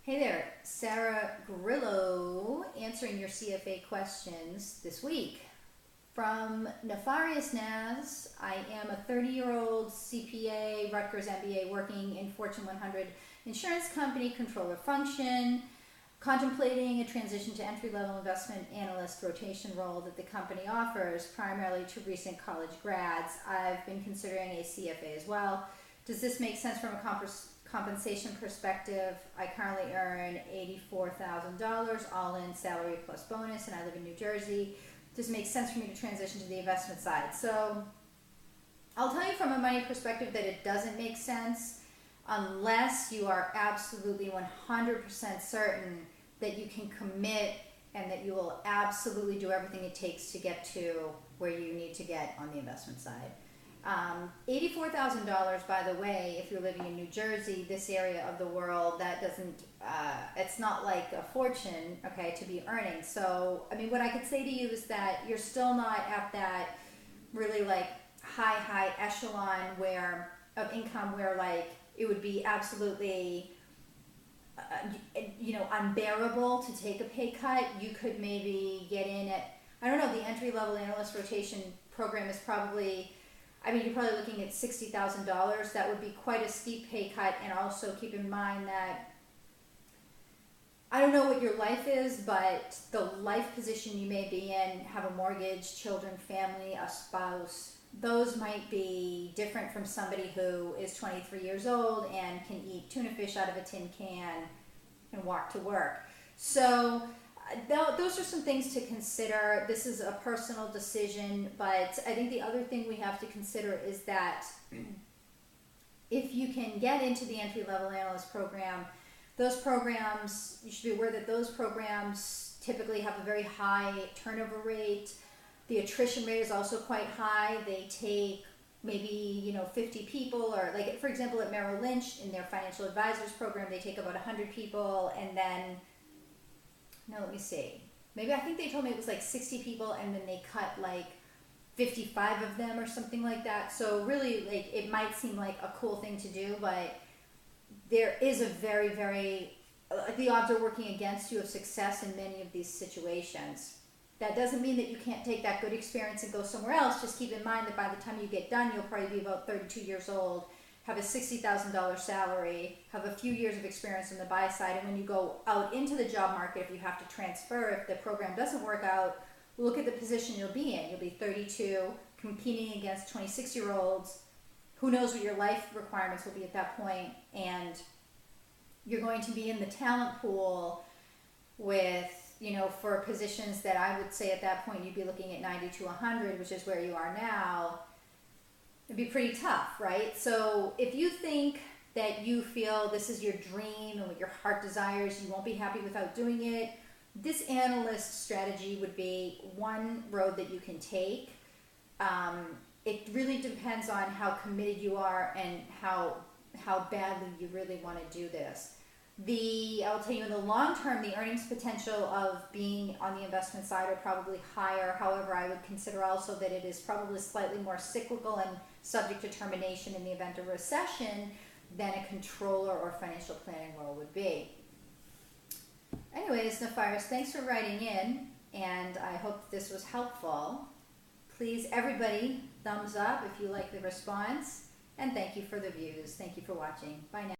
Hey there, Sarah Grillo answering your CFA questions this week. From Nefarious Naz, I am a 30-year-old CPA, Rutgers MBA, working in Fortune 100 insurance company controller function, contemplating a transition to entry-level investment analyst rotation role that the company offers primarily to recent college grads. I've been considering a CFA as well. Does this make sense from a compensation perspective? I currently earn $84,000 all in salary plus bonus, and I live in New Jersey. Does it make sense for me to transition to the investment side? So I'll tell you from a money perspective that it doesn't make sense unless you are absolutely 100% certain that you can commit and that you will absolutely do everything it takes to get to where you need to get on the investment side. $84,000, by the way, if you're living in New Jersey, this area of the world, that doesn't, it's not like a fortune, okay, to be earning. So, I mean, what I could say to you is that you're still not at that really like high echelon of income where like it would be absolutely, unbearable to take a pay cut. You could maybe get in at, I don't know, the entry-level analyst rotation program is probably, you're probably looking at $60,000. That would be quite a steep pay cut. And also keep in mind that I don't know what your life is, but the life position you may be in, have a mortgage, children, family, a spouse, those might be different from somebody who is 23 years old and can eat tuna fish out of a tin can and walk to work. So those are some things to consider. This is a personal decision, but I think the other thing we have to consider is that if you can get into the entry-level analyst program, those programs, you should be aware that those programs typically have a very high turnover rate. The attrition rate is also quite high. They take maybe 50 people, or like for example at Merrill Lynch in their financial advisors program, they take about 100 people, and then let me see. Maybe I think they told me it was like 60 people, and then they cut like 55 of them or something like that. So really, like, it might seem like a cool thing to do, but there is a very, the odds are working against you of success in many of these situations. That doesn't mean that you can't take that good experience and go somewhere else. Just keep in mind that by the time you get done, you'll probably be about 32 years old, have a $60,000 salary, have a few years of experience on the buy side, and when you go out into the job market, if you have to transfer, if the program doesn't work out, look at the position you'll be in. You'll be 32, competing against 26-year-olds. Who knows what your life requirements will be at that point, and you're going to be in the talent pool with, for positions that I would say at that point you'd be looking at 90 to 100, which is where you are now. It'd be pretty tough, right? So if you think that you feel this is your dream and what your heart desires, you won't be happy without doing it, this analyst strategy would be one road that you can take. It really depends on how committed you are and how badly you really want to do this. I'll tell you, in the long term, the earnings potential of being on the investment side are probably higher. However, I would consider also that it is probably slightly more cyclical and subject to termination in the event of recession than a controller or financial planning role would be. Anyways, Nefarious, thanks for writing in, and I hope this was helpful. Please, everybody, thumbs up if you like the response, and thank you for the views. Thank you for watching. Bye now.